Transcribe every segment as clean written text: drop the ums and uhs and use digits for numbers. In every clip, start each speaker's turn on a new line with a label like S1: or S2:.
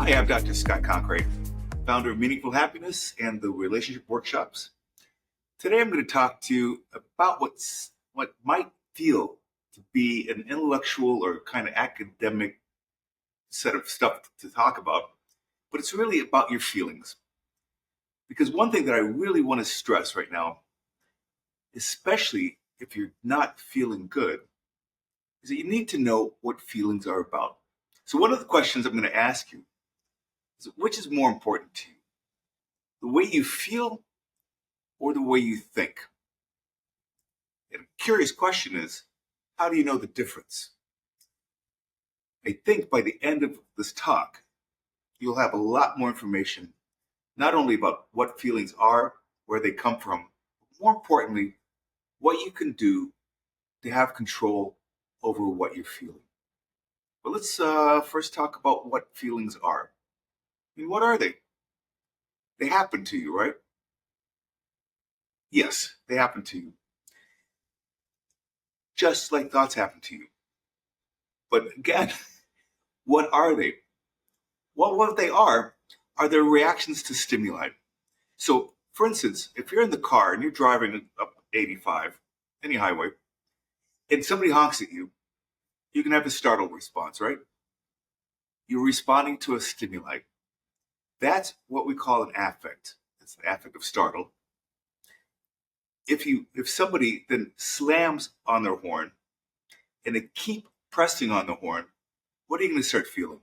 S1: Hi, I'm Dr. Scott Concrate, founder of Meaningful Happiness and the Relationship Workshops. Today I'm going to talk to you about what might feel to be an intellectual or kind of academic set of stuff to talk about, but it's really about your feelings. Because one thing that I really want to stress right now, especially if you're not feeling good, is that you need to know what feelings are about. So one of the questions I'm going to ask you is, which is more important to you? The way you feel or the way you think? And a curious question is, how do you know the difference? I think by the end of this talk, you'll have a lot more information, not only about what feelings are, where they come from, but more importantly, what you can do to have control over what you're feeling. But let's first talk about what feelings are. I mean, what are they? They happen to you, right? Yes, they happen to you. Just like thoughts happen to you. But again, what are they? Well, what they are their reactions to stimuli. So, for instance, if you're in the car and you're driving up 85, any highway, and somebody honks at you, you can have a startle response, right? You're responding to a stimuli. That's what we call an affect. It's the affect of startle. If somebody then slams on their horn and they keep pressing on the horn, what are you going to start feeling?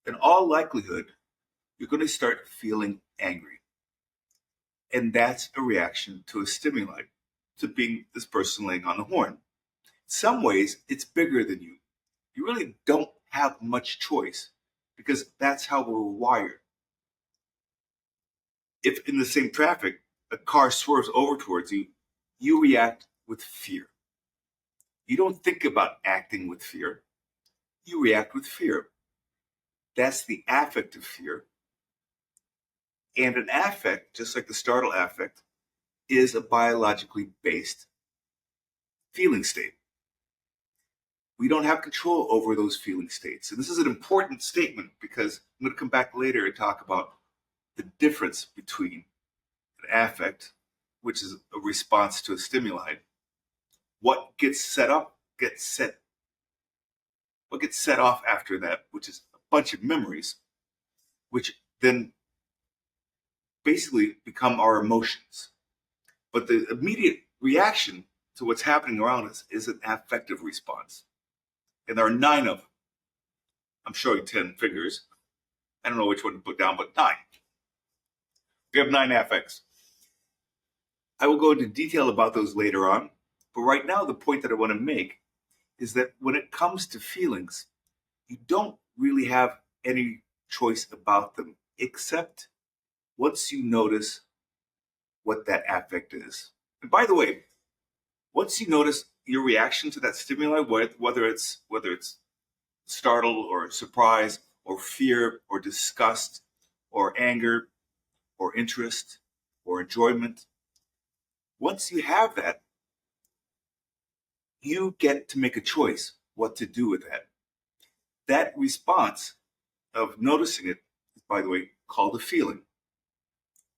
S1: In all likelihood, you're going to start feeling angry. And that's a reaction to a stimuli, to being this person laying on the horn. In some ways, it's bigger than you. You really don't have much choice because that's how we're wired. If in the same traffic, a car swerves over towards you, you react with fear. You don't think about acting with fear. You react with fear. That's the affect of fear. And an affect, just like the startle affect, is a biologically based feeling state. We don't have control over those feeling states. And this is an important statement because I'm going to come back later and talk about the difference between an affect, which is a response to a stimuli. What gets set off after that, which is a bunch of memories, which then basically become our emotions. But the immediate reaction to what's happening around us is an affective response. And there are 9 of them. I'm showing 10 fingers. I don't know which one to put down, but 9. We have 9 affects. I will go into detail about those later on. But right now, the point that I want to make is that when it comes to feelings, you don't really have any choice about them, except once you notice what that affect is. And by the way, once you notice your reaction to that stimuli, whether it's startle or surprise or fear or disgust or anger or interest or enjoyment, once you have that, you get to make a choice what to do with that. That response of noticing it is, by the way, called a feeling.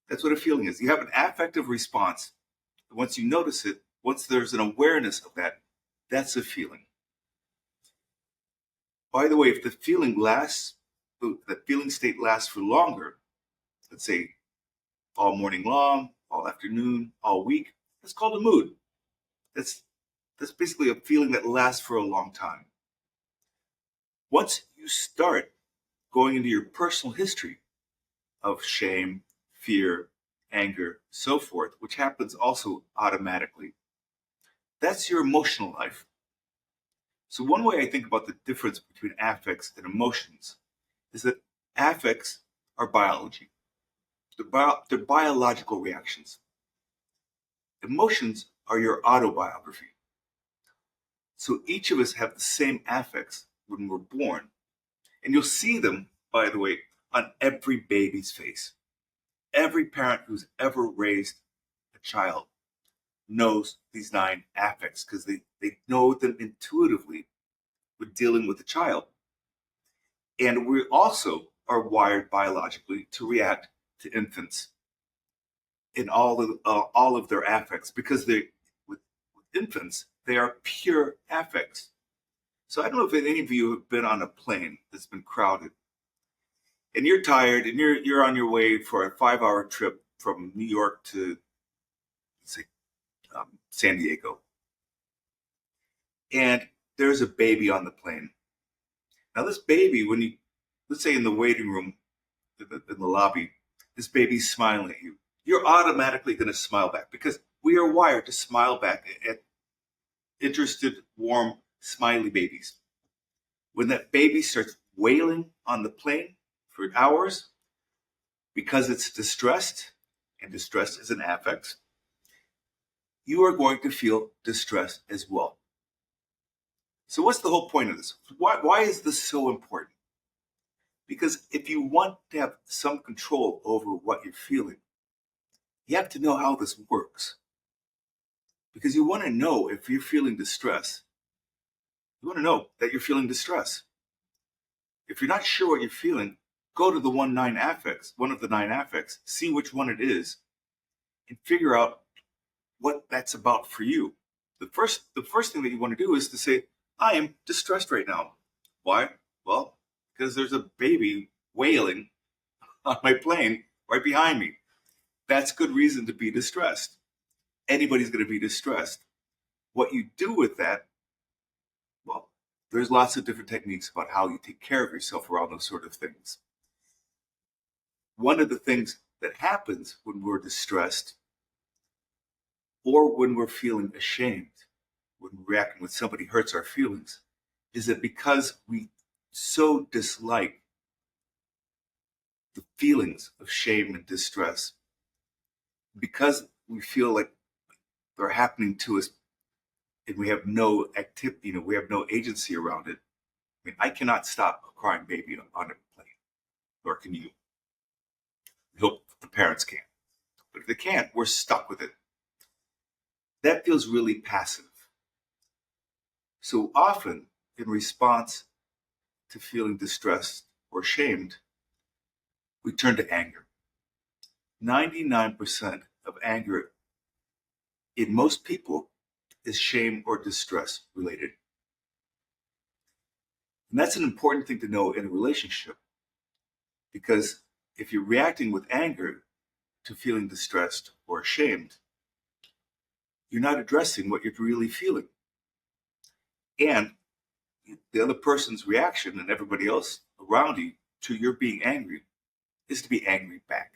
S1: That's what a feeling is. You have an affective response. Once you notice it, once there's an awareness of that, that's a feeling. By the way, if the feeling state lasts for longer, let's say all morning long, all afternoon, all week, that's called a mood. That's basically a feeling that lasts for a long time. Once you start going into your personal history of shame, fear, anger, so forth, which happens also automatically, that's your emotional life. So one way I think about the difference between affects and emotions is that affects are biology. They're biological reactions. Emotions are your AutoBiography. So each of us have the same affects when we're born. And you'll see them, by the way, on every baby's face. Every parent who's ever raised a child knows these 9 affects because they know them intuitively with dealing with the child. And we also are wired biologically to react to infants in all of their affects, because with infants, they are pure affects. So I don't know if any of you have been on a plane that's been crowded, and you're tired, and you're on your way for a 5-hour trip from New York to, let's say, San Diego, and there's a baby on the plane. Now, this baby, let's say in the waiting room, in the lobby, this baby's smiling at you. You're automatically going to smile back, because we are wired to smile back at interested, warm, smiley babies. When that baby starts wailing on the plane for hours because it's distressed, and distress is an affect, you are going to feel distress as well. So what's the whole point of this? Why is this so important? Because if you want to have some control over what you're feeling, you have to know how this works. Because you want to know if you're feeling distress. You want to know that you're feeling distress. If you're not sure what you're feeling, go to one of the 9 affects, see which one it is, and figure out what that's about for you. The first thing that you want to do is to say, I am distressed right now. Why? Well, because there's a baby wailing on my plane right behind me. That's good reason to be distressed. Anybody's going to be distressed. What you do with that, well, there's lots of different techniques about how you take care of yourself around those sort of things. One of the things that happens when we're distressed, or when we're feeling ashamed, when reacting when somebody hurts our feelings, is that because we so dislike the feelings of shame and distress, because we feel like they're happening to us and we have no activity, we have no agency around it. I mean, I cannot stop a crying baby on a plane, nor can you. We hope the parents can. But if they can't, we're stuck with it. That feels really passive. So often, in response to feeling distressed or shamed, we turn to anger. 99% of anger in most people is shame or distress related. And that's an important thing to know in a relationship, because if you're reacting with anger to feeling distressed or ashamed, you're not addressing what you're really feeling. And the other person's reaction and everybody else around you to your being angry is to be angry back.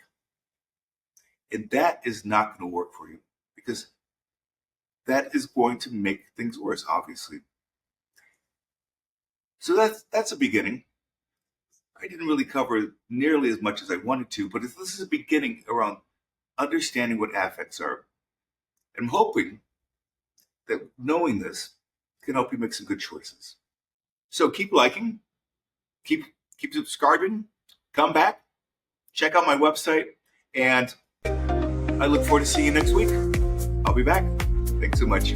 S1: And that is not going to work for you, because that is going to make things worse, obviously. So that's a beginning. I didn't really cover nearly as much as I wanted to, but this is a beginning around understanding what affects are. I'm hoping that knowing this can help you make some good choices. So keep liking, keep subscribing, come back, check out my website, and I look forward to seeing you next week. I'll be back. Thanks so much.